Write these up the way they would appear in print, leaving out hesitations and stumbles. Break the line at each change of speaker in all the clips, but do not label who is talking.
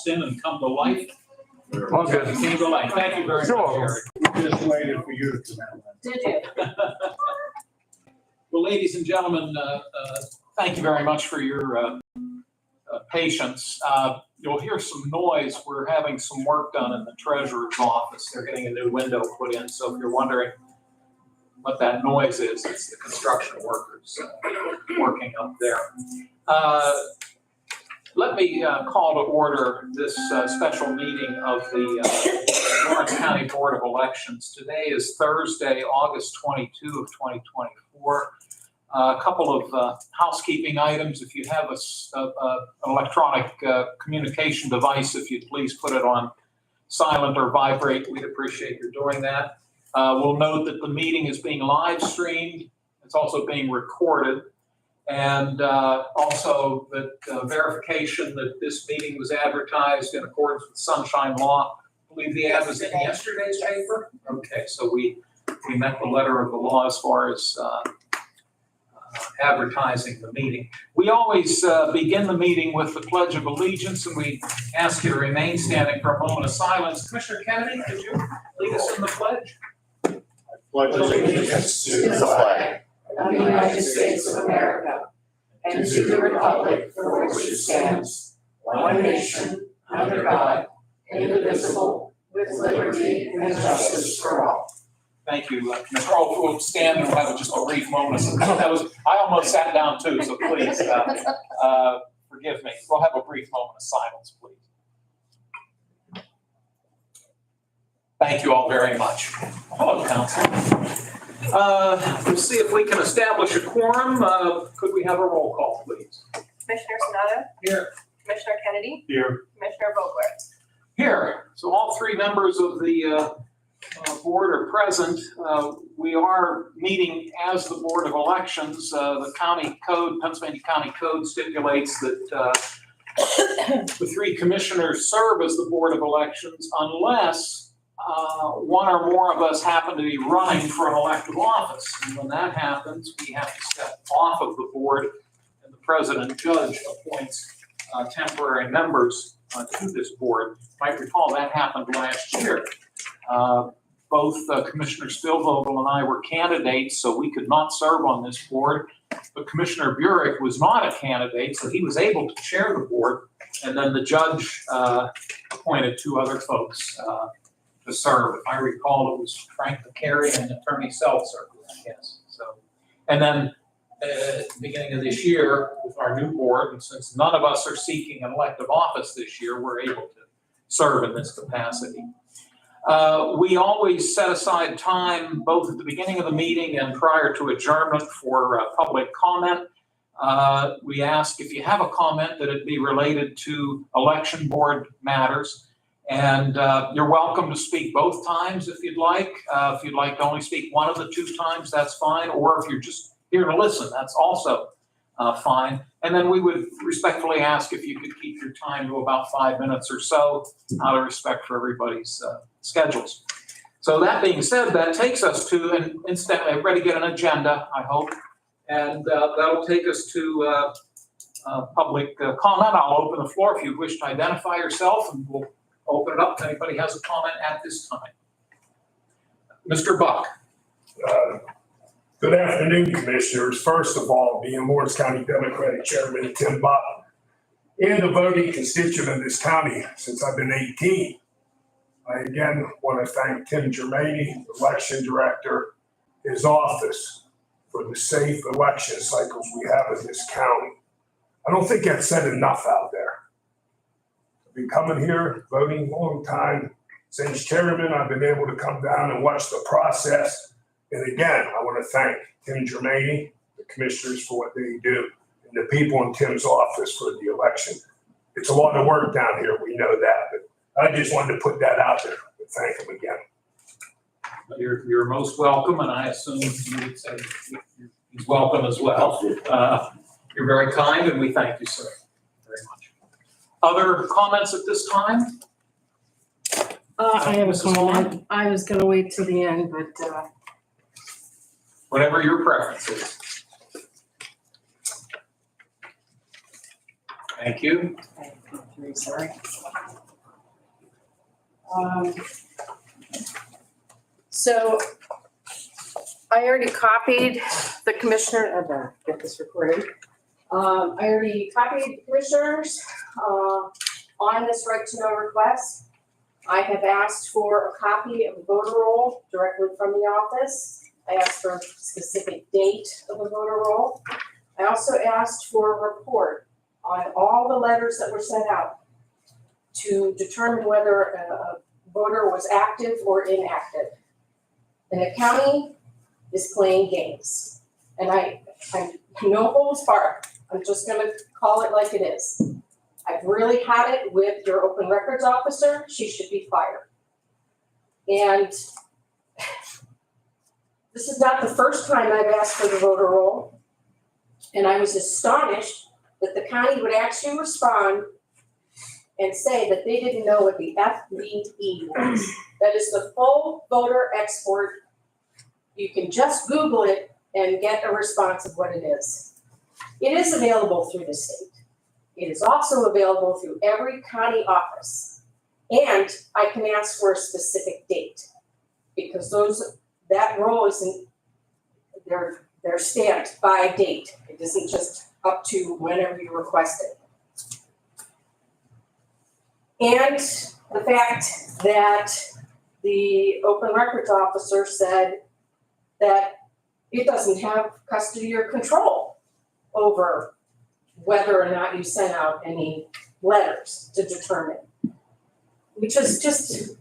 in and come to life.
All good.
Came to life. Thank you very much,
Sure.
Eric.
Just waited for you to come out.
Did you?
Well, ladies and gentlemen, thank you very much for your patience. You'll hear some noise. We're having some work done in the treasurer's office. They're getting a new window put in. So if you're wondering what that noise is, it's the construction workers working up there. Let me call to order this special meeting of the Lawrence County Board of Elections. Today is Thursday, August 22 of 2024. A couple of housekeeping items. If you have an electronic communication device, if you'd please put it on silent or vibrate, we'd appreciate your doing that. We'll note that the meeting is being live streamed. It's also being recorded. And also that verification that this meeting was advertised in accordance with Sunshine Law. I believe the ad was in yesterday's paper. Okay, so we met the letter of the law as far as advertising the meeting. We always begin the meeting with the Pledge of Allegiance, and we ask you to remain standing for a moment of silence. Commissioner Kennedy, could you lead us in the pledge?
Pledge allegiance
To the flag of the United States of America and to the republic for which it stands, one nation, under God, indivisible, with liberty and justice for all.
Thank you, Commissioner. Oh, we'll stand and we'll have just a brief moment. I almost sat down too, so please forgive me. We'll have a brief moment of silence, please. Thank you all very much. Hello, Council. We'll see if we can establish a quorum. Could we have a roll call, please?
Commissioner Sanada,
Here.
Commissioner Kennedy,
here.
Commissioner Vogler.
Here. So all three members of the board are present. We are meeting as the Board of Elections. The county code, Pennsylvania County Code stipulates that the three commissioners serve as the Board of Elections unless one or more of us happen to be running for an elective office. And when that happens, we have to step off of the board, and the president judge appoints temporary members to this board. You might recall that happened last year. Both Commissioner Stillvogel and I were candidates, so we could not serve on this board. But Commissioner Burek was not a candidate, so he was able to chair the board. And then the judge appointed two other folks to serve. If I recall, it was Frank McCary and Attorney Seltzer, I guess. So, and then at the beginning of this year, with our new board, and since none of us are seeking an elective office this year, we're able to serve in this capacity. We always set aside time, both at the beginning of the meeting and prior to adjournment, for public comment. We ask if you have a comment that it be related to election board matters. And you're welcome to speak both times if you'd like. If you'd like to only speak one of the two times, that's fine. Or if you're just here to listen, that's also fine. And then we would respectfully ask if you could keep your time to about 5 minutes or so, out of respect for everybody's schedules. So that being said, that takes us to, and incidentally, everybody get an agenda, I hope. And that'll take us to public comment. I'll open the floor if you wish to identify yourself, and we'll open it up if anybody has a comment at this time. Mr. Buck.
Good afternoon, Commissioners. First of all, being Lawrence County Democratic Chairman Tim Buck and a voting constituent of this county since I've been 18, I again want to thank Tim Germaine, Election Director, his office, for the safe election cycles we have in this county. I don't think I've said enough out there. I've been coming here, voting a long time. Since chairman, I've been able to come down and watch the process. And again, I want to thank Tim Germaine, the commissioners, for what they do, and the people in Tim's office for the election. It's a lot of work down here, we know that, but I just wanted to put that out there and thank him again.
You're most welcome, and I assume you would say he's welcome as well. You're very kind, and we thank you, sir, very much. Other comments at this time?
I have a
Mrs. Vaughn?
comment. I was gonna wait till the end, but
Whatever your preference is. Thank you.
I'm sorry. So I already copied the commissioner, I better get this recorded. I already copied the commissioners on this right to know request. I have asked for a copy of the voter roll directly from the office. I asked for a specific date of the voter roll. I also asked for a report on all the letters that were sent out to determine whether a voter was active or inactive. And the county is playing games. And I'm no holds barred. I'm just gonna call it like it is. I've really had it with your open records officer. She should be fired. And this is not the first time I've asked for the voter roll. And I was astonished that the county would actually respond and say that they didn't know what the FVE was. That is the full voter export. You can just Google it and get a response of what it is. It is available through the state. It is also available through every county office. And I can ask for a specific date because that roll isn't, they're stamped by date. It isn't just up to whenever you request it. And the fact that the open records officer said that it doesn't have custody or control over whether or not you sent out any letters to determine, which is just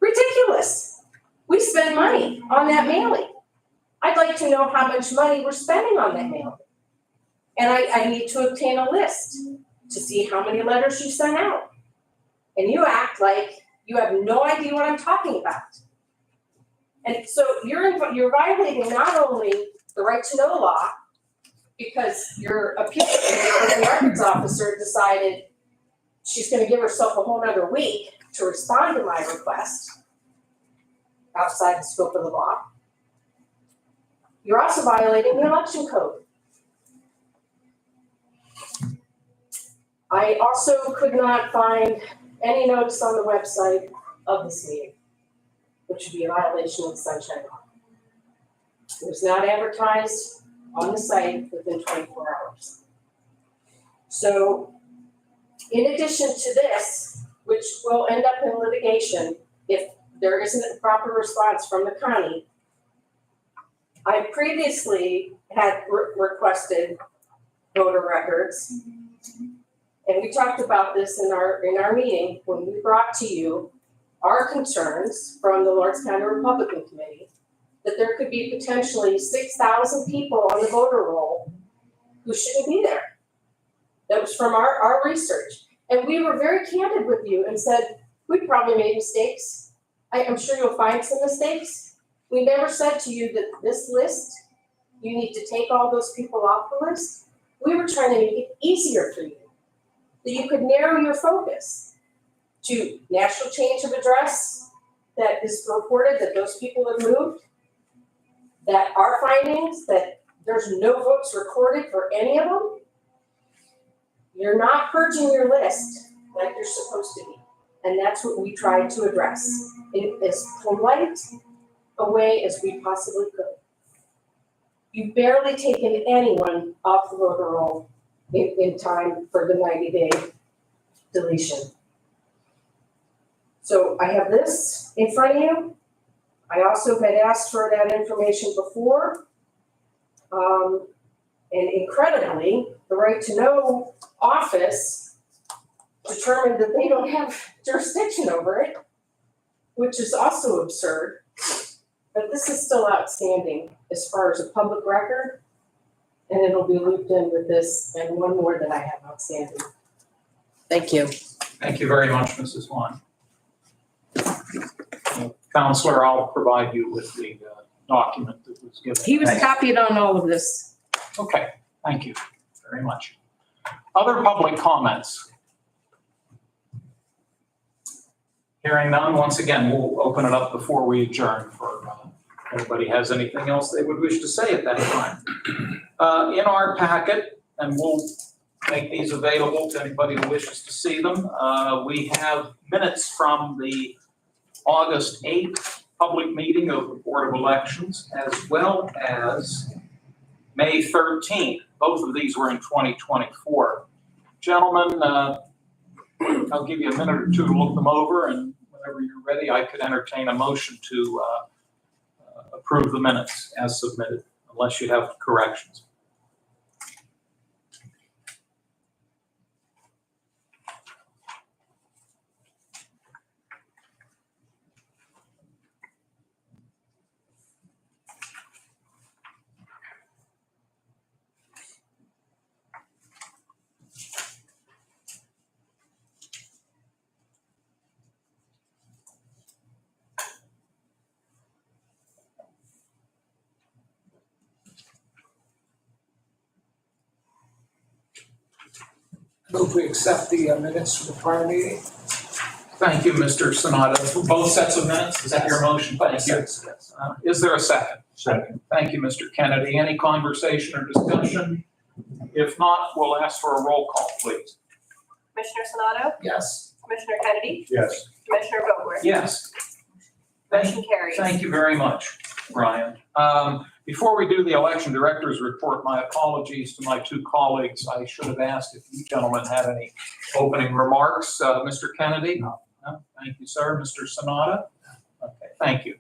ridiculous. We spend money on that mailing. I'd like to know how much money we're spending on that mailing. And I need to obtain a list to see how many letters you sent out. And you act like you have no idea what I'm talking about. And so you're violating not only the right to know law, because your appeal the records officer decided she's gonna give herself a whole nother week to respond to my request outside the scope of the law. You're also violating the election code. I also could not find any notice on the website of this meeting, which would be a violation of the Sunshine Law. It was not advertised on the site within 24 hours. So in addition to this, which will end up in litigation if there isn't a proper response from the county, I previously had requested voter records. And we talked about this in our meeting when we brought to you our concerns from the Lawrence County Republican Committee that there could be potentially 6,000 people on the voter roll who shouldn't be there. That was from our research. And we were very candid with you and said, we probably made mistakes. I'm sure you'll find some mistakes. We never said to you that this list, you need to take all those people off the list. We were trying to make it easier for you, that you could narrow your focus to national change of address that is reported that those people have moved, that our findings, that there's no votes recorded for any of them. You're not purging your list like you're supposed to be. And that's what we tried to address in as polite a way as we possibly could. You've barely taken anyone off the voter roll in time for the 90-day deletion. So I have this in front of you. I also had asked for that information before. And incredibly, the Right to Know office determined that they don't have jurisdiction over it, which is also absurd. But this is still outstanding as far as a public record, and it'll be looped in with this and one more that I have outstanding. Thank you.
Thank you very much, Mrs. Vaughn. Counselor, I'll provide you with the document that was given.
He was copied on all of this.
Okay, thank you very much. Other public comments? Hearing none, once again, we'll open it up before we adjourn for if anybody has anything else they would wish to say at that time. In our packet, and we'll make these available to anybody who wishes to see them. We have minutes from the August 8th public meeting of the Board of Elections, as well as May 13th. Both of these were in 2024. Gentlemen, I'll give you a minute or two to look them over, and whenever you're ready, I could entertain a motion to approve the minutes as submitted, unless you have corrections.
Move we accept the minutes from the prior meeting.
Thank you, Mr. Sanada. Both sets of minutes, is that your motion? Thank you.
Yes.
Is there a second?
Second.
Thank you, Mr. Kennedy. Any conversation or discussion? If not, we'll ask for a roll call, please.
Commissioner Sonato?
Yes.
Commissioner Kennedy?
Yes.
Commissioner Vogler?
Yes.
Motion carries.
Thank you very much, Brian. Before we do the election director's report, my apologies to my two colleagues. I should have asked if you gentlemen had any opening remarks. Mr. Kennedy? No. Thank you, sir. Mr. Sanada? Okay, thank you.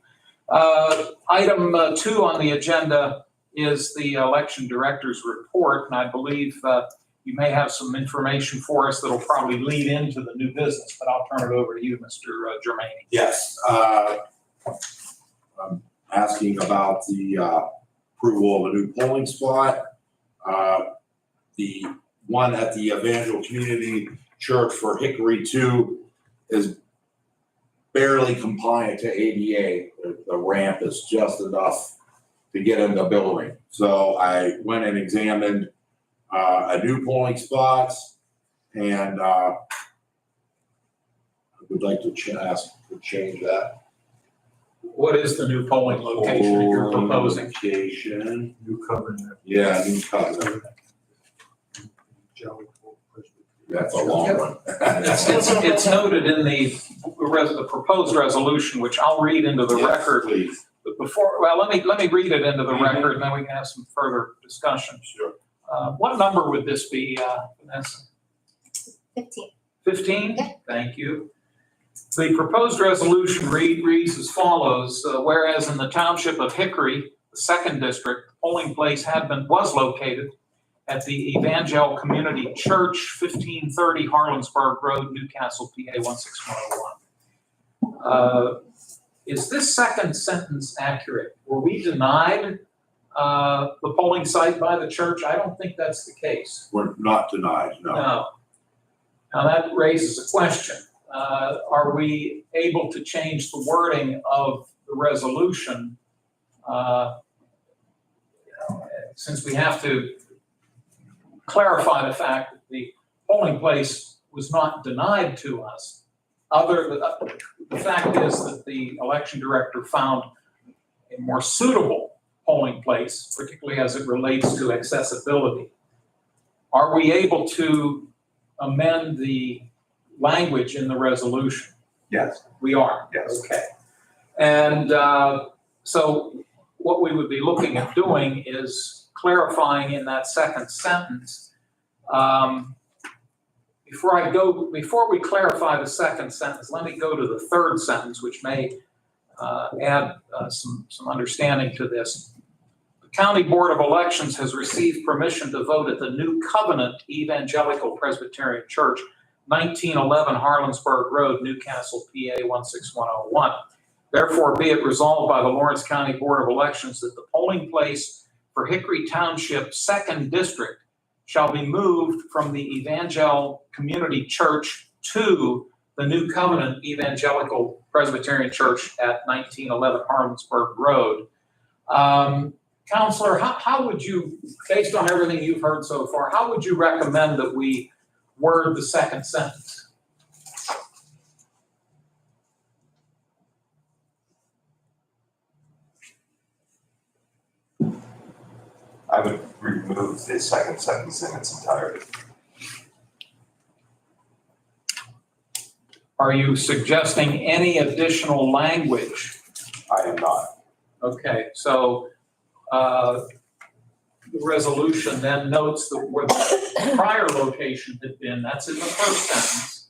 Item 2 on the agenda is the election director's report, and I believe you may have some information for us that'll probably lead into the new business, but I'll turn it over to you, Mr. Germaini.
Yes, I'm asking about the approval of a new polling spot. The one at the Evangel Community Church for Hickory 2 is barely compliant to ADA. The ramp is just enough to get in the building. So I went and examined a new polling spots, and I would like to ask to change that.
What is the new polling location that you're proposing?
Location,
New covenant.
yeah, new covenant. That's a long one.
It's noted in the proposed resolution, which I'll read into the
Yes,
record.
please.
But before, well, let me read it into the record, and then we can have some further discussion.
Sure.
What number would this be, Vanessa?
15.
15? Thank you. The proposed resolution reads as follows. Whereas in the township of Hickory, the 2nd district, the polling place was located at the Evangel Community Church, 1530 Harlansburg Road, Newcastle, PA 16101. Is this second sentence accurate? Were we denied the polling site by the church? I don't think that's the case.
We're not denied, no.
No. Now that raises a question. Are we able to change the wording of the resolution? Since we have to clarify the fact that the polling place was not denied to us. The fact is that the election director found a more suitable polling place, particularly as it relates to accessibility. Are we able to amend the language in the resolution?
Yes.
We are?
Yes.
Okay. And so what we would be looking at doing is clarifying in that second sentence. Before we clarify the second sentence, let me go to the third sentence, which may add some understanding to this. The County Board of Elections has received permission to vote at the New Covenant Evangelical Presbyterian Church, 1911 Harlansburg Road, Newcastle, PA 16101. Therefore, be it resolved by the Lawrence County Board of Elections that the polling place for Hickory Township 2nd District shall be moved from the Evangel Community Church to the New Covenant Evangelical Presbyterian Church at 1911 Harlansburg Road. Counselor, how would you, based on everything you've heard so far, how would you recommend that we word the second sentence?
I would remove the second sentence in its entirety.
Are you suggesting any additional language?
I am not.
Okay, so the resolution then notes that where the prior location had been, that's in the first sentence.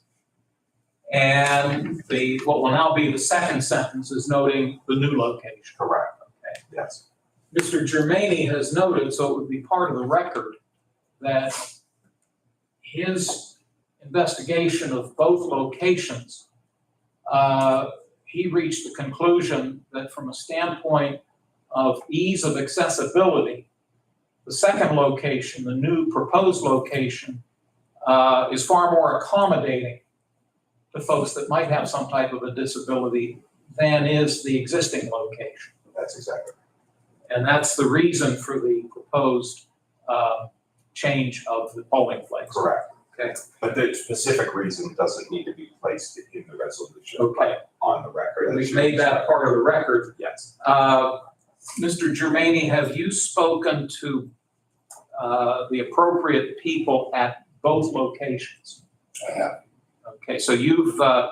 And what will now be the second sentence is noting the new location.
Correct.
Okay.
Yes.
Mr. Germaini has noted, so it would be part of the record, that his investigation of both locations, he reached the conclusion that from a standpoint of ease of accessibility, the second location, the new proposed location, is far more accommodating to folks that might have some type of a disability than is the existing location.
That's exactly.
And that's the reason for the proposed change of the polling place.
Correct.
Okay.
But the specific reason doesn't need to be placed in the resolution.
Okay.
On the record.
We've made that part of the record.
Yes.
Mr. Germaini, have you spoken to the appropriate people at both locations?
I have.
Okay, so you've, I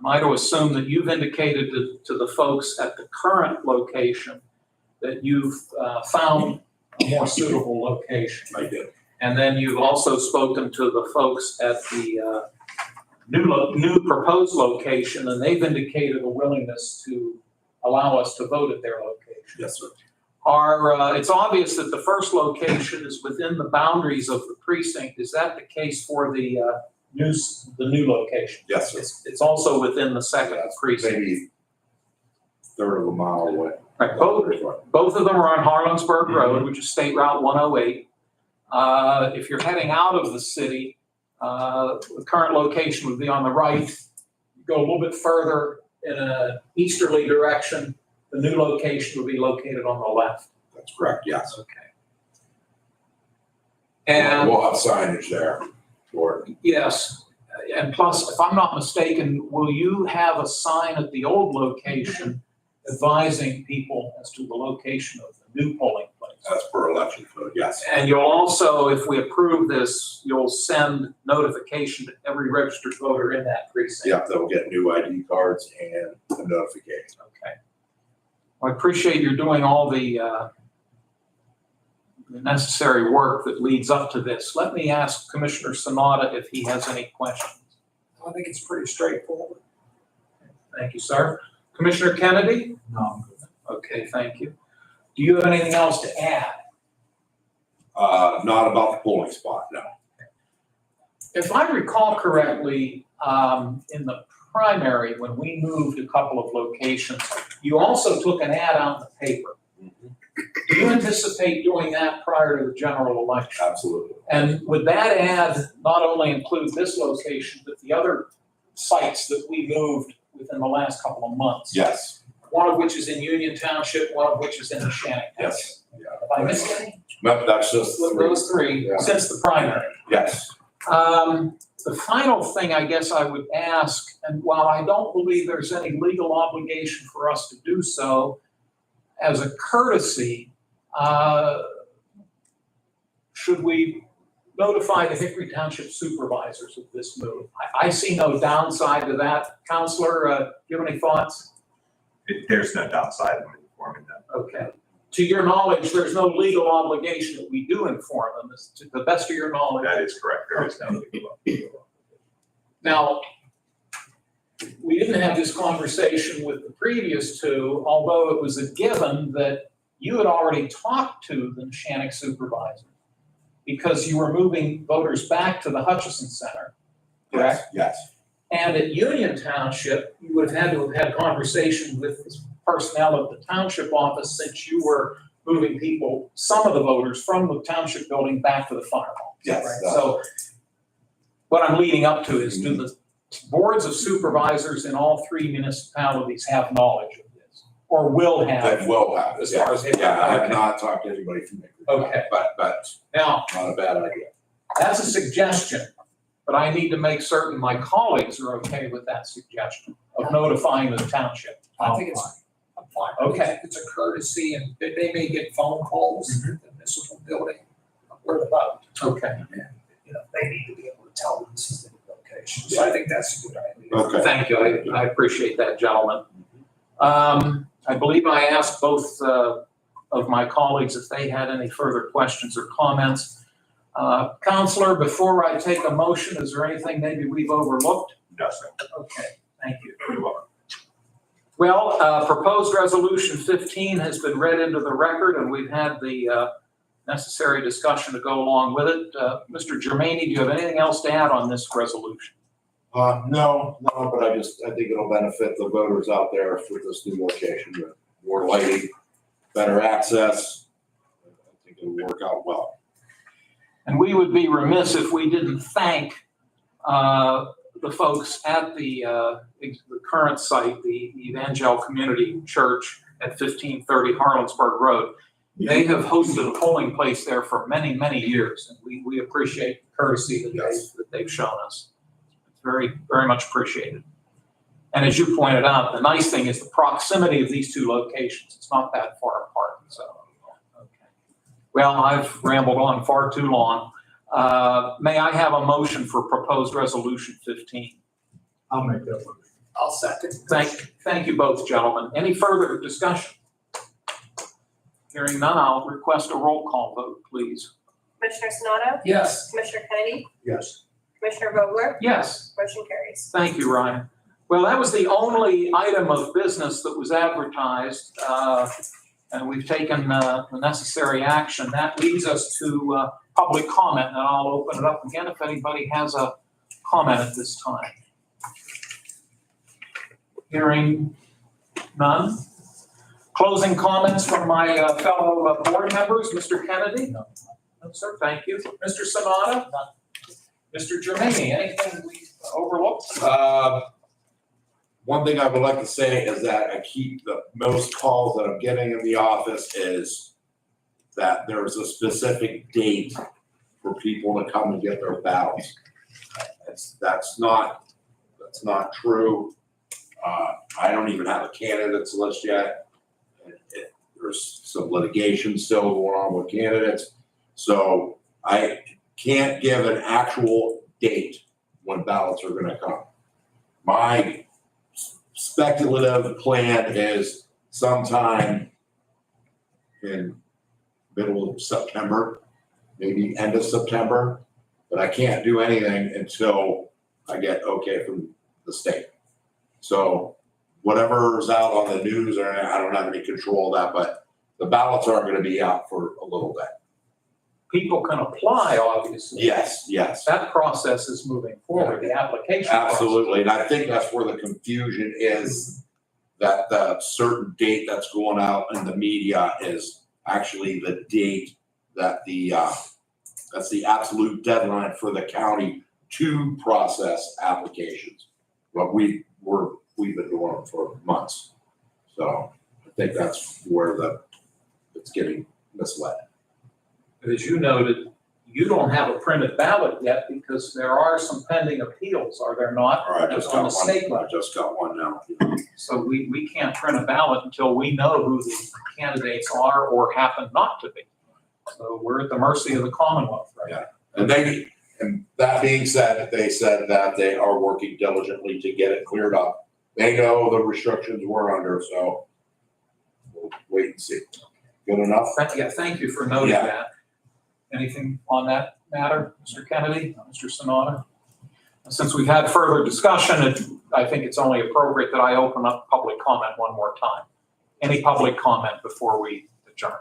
might assume that you've indicated to the folks at the current location that you've found a more suitable location.
I did.
And then you've also spoken to the folks at the new proposed location, and they've indicated a willingness to allow us to vote at their location.
Yes, sir.
It's obvious that the first location is within the boundaries of the precinct. Is that the case for the new location?
Yes, sir.
It's also within the second precinct.
Maybe third of a mile away.
Right, both of them are on Harlansburg Road, which is State Route 108. If you're heading out of the city, the current location would be on the right. You go a little bit further in an easterly direction, the new location would be located on the left.
That's correct, yes.
Okay. And
We'll have signage there for it.
yes, and plus, if I'm not mistaken, will you have a sign at the old location advising people as to the location of the new polling place?
As per election code, yes.
And you'll also, if we approve this, you'll send notification to every registered voter in that precinct.
Yep, they'll get new ID cards and a notification.
Okay. Well, I appreciate you're doing all the necessary work that leads up to this. Let me ask Commissioner Sanada if he has any questions.
I think it's pretty straightforward.
Thank you, sir. Commissioner Kennedy?
No.
Okay, thank you. Do you have anything else to add?
Not about the polling spot, no.
If I recall correctly, in the primary, when we moved a couple of locations, you also took an ad out in the paper. Do you anticipate doing that prior to the general election?
Absolutely.
And would that ad not only include this location, but the other sites that we moved within the last couple of months?
Yes,
One of which is in Union Township, one of which is in Shannon Township.
yes. Yeah.
Have I missed any?
No, that's just the three.
Those three,
Yeah.
since the primary.
Yes.
The final thing I guess I would ask, and while I don't believe there's any legal obligation for us to do so, as a courtesy, should we notify the Hickory Township supervisors of this move? I see no downside to that. Counselor, do you have any thoughts?
There's no downside in informing them.
Okay. To your knowledge, there's no legal obligation that we do inform them, to the best of your knowledge.
That is correct. There is no legal.
Now, we didn't have this conversation with the previous two, although it was a given that you had already talked to the Neshannock supervisor because you were moving voters back to the Hutchison Center, correct?
Yes.
And at Union Township, you would have had to have had a conversation with the personnel of the township office since you were moving people, some of the voters from the township building back to the fire hall.
Yes.
Right? So what I'm leading up to is, do the boards of supervisors in all three municipalities have knowledge of this? Or will
That
have?
will happen.
As far as Hickory,
Yeah, I have
okay.
not talked to anybody from Hickory.
Okay.
But
Now,
not a bad idea.
that's a suggestion, but I need to make certain my colleagues are okay with that suggestion of notifying the township.
I think it's, I'm fine.
Okay.
It's a courtesy and they may get phone calls at the municipal building. Where the vote.
Okay.
And, you know, they need to be able to tell them this is the location. So I think that's a good idea.
Okay.
Thank you. I appreciate that, gentlemen. I believe I asked both of my colleagues if they had any further questions or comments. Counselor, before I take a motion, is there anything maybe we've overlooked?
Nothing.
Okay, thank you.
Very well.
Well, proposed resolution 15 has been read into the record, and we've had the necessary discussion to go along with it. Mr. Germaini, do you have anything else to add on this resolution?
No, but I think it'll benefit the voters out there with this new location, with more lighting, better access. I think it'll work out well.
And we would be remiss if we didn't thank the folks at the current site, the Evangel Community Church at 1530 Harlansburg Road. They have hosted a polling place there for many, many years, and we appreciate the courtesy that they've shown us. It's very, very much appreciated. And as you pointed out, the nice thing is the proximity of these two locations. It's not that far apart, so. Okay. Well, I've rambled on far too long. May I have a motion for proposed resolution 15?
I'll make that one.
I'll second.
Thank you both, gentlemen. Any further discussion? Hearing none, I'll request a roll call vote, please.
Commissioner Sonato?
Yes.
Commissioner Kennedy?
Yes.
Commissioner Vogler?
Yes.
Motion carries.
Thank you, Ryan. Well, that was the only item of business that was advertised, and we've taken the necessary action. That leads us to public comment, and I'll open it up again if anybody has a comment at this time. Hearing none. Closing comments from my fellow board members. Mr. Kennedy? No, sir, thank you. Mr. Sonata? Mr. Germaini, anything we overlooked?
One thing I would like to say is that I keep the most calls that I'm getting in the office is that there's a specific date for people to come and get their ballots. That's not true. I don't even have a candidates list yet. There's some litigation still going on with candidates. So I can't give an actual date when ballots are gonna come. My speculative plan is sometime in middle of September, maybe end of September, but I can't do anything until I get okay from the state. So whatever's out on the news, I don't have any control of that, but the ballots aren't gonna be out for a little bit.
People can apply, obviously.
Yes.
That process is moving forward, the application process.
Absolutely, and I think that's where the confusion is, that the certain date that's going out in the media is actually the date that that's the absolute deadline for the county to process applications. But we've been doing it for months. So I think that's where it's getting misled.
But as you noted, you don't have a printed ballot yet because there are some pending appeals, are there not?
All right, I just
On
got
the state
one, I
level.
just got one now.
So we can't print a ballot until we know who the candidates are or happen not to be. So we're at the mercy of the Commonwealth, right?
Yeah. And that being said, they said that they are working diligently to get it cleared up. They know the restrictions we're under, so we'll wait and see. Good enough?
Thank you for noting
Yeah.
that. Anything on that matter, Mr. Kennedy, Mr. Sonata? Since we've had further discussion, I think it's only appropriate that I open up public comment one more time. Any public comment before we adjourn?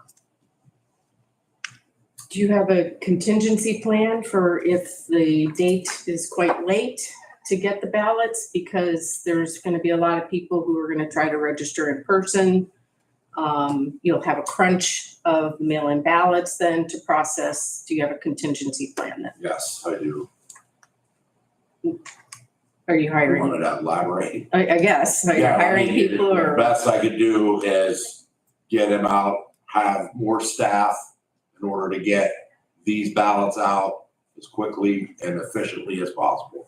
Do you have a contingency plan for if the date is quite late to get the ballots? Because there's going to be a lot of people who are going to try to register in person. You'll have a crunch of mail-in ballots then to process. Do you have a contingency plan then?
Yes, I do.
Are you
I
hiring?
wanted to elaborate.
I guess, are you
Yeah, I
hiring
mean,
people
The
or?
best I could do is get them out, have more staff in order to get these ballots out as quickly and efficiently as possible.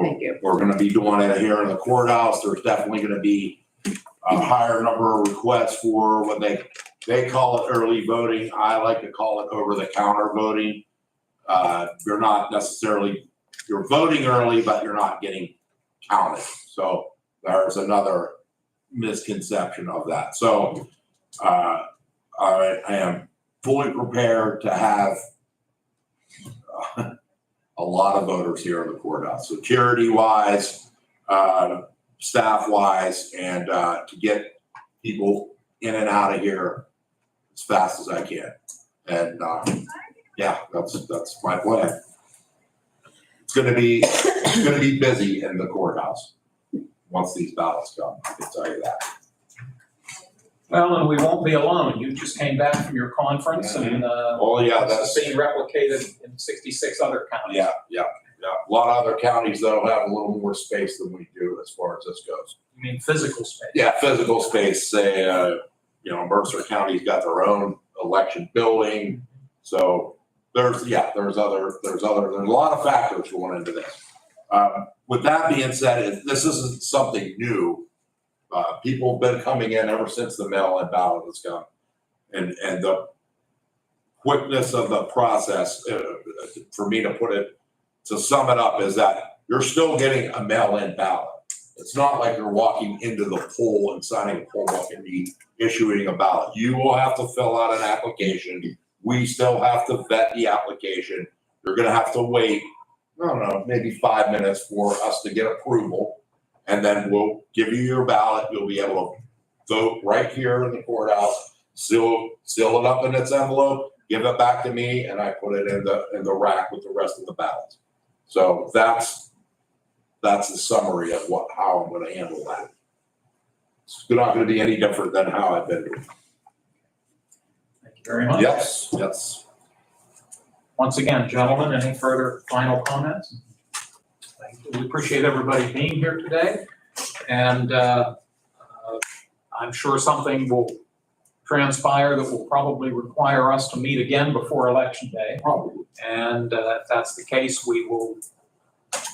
Thank you.
We're gonna be doing it here in the courthouse. There's definitely gonna be a higher number of requests for what they call it early voting. I like to call it over-the-counter voting. You're not necessarily, you're voting early, but you're not getting counted. So there's another misconception of that. So I am fully prepared to have a lot of voters here in the courthouse, security wise, staff wise, and to get people in and out of here as fast as I can. And yeah, that's my plan. It's gonna be busy in the courthouse once these ballots come, I can tell you that.
Well, and we won't be alone. You just came back from your conference and
Oh, yeah,
it's being replicated in 66 other counties.
Yeah. A lot of other counties that'll have a little more space than we do as far as this goes.
You mean physical space?
Yeah, physical space, say, Mercer County's got their own election building. So there's a lot of factors going into this. With that being said, this isn't something new. People have been coming in ever since the mail-in ballot has come. And the quickness of the process, for me to sum it up, is that you're still getting a mail-in ballot. It's not like you're walking into the poll and signing a poll book and issuing a ballot. You will have to fill out an application. We still have to vet the application. You're gonna have to wait, I don't know, maybe 5 minutes for us to get approval. And then we'll give you your ballot. You'll be able to vote right here in the courthouse, seal it up in its envelope, give it back to me, and I put it in the rack with the rest of the ballots. So that's the summary of how I'm gonna handle that. It's not gonna be any different than how I've been doing.
Thank you very much.
Yes.
Once again, gentlemen, any further final comments? Thank you. We appreciate everybody being here today. And I'm sure something will transpire that will probably require us to meet again before Election Day.
Probably.
And if that's the case, we will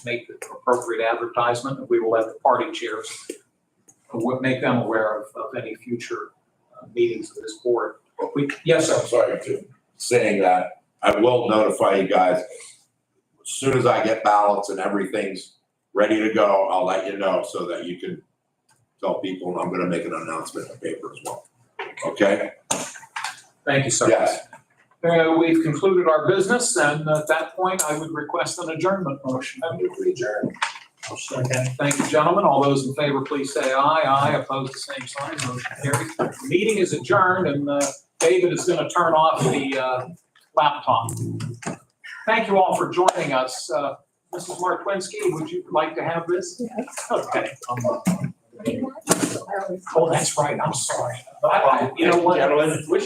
make the appropriate advertisement, and we will let the party chairs make them aware of any future meetings of this board. Yes, sir.
I'm sorry to saying that. I will notify you guys as soon as I get ballots and everything's ready to go. I'll let you know so that you can tell people, and I'm going to make an announcement in the paper as well. Okay?
Thank you, sir.
Yes.
We've concluded our business, and at that point, I would request an adjournment motion. I move we adjourn. Thank you, gentlemen. All those in favor, please say aye. Aye. Opposed, the same sign. Motion carries. The meeting is adjourned, and David is going to turn off the laptop. Thank you all for joining us. Mrs. Martwinsky, would you like to have this? Yes. Okay. Oh, that's right. I'm sorry. You know what? Gentlemen.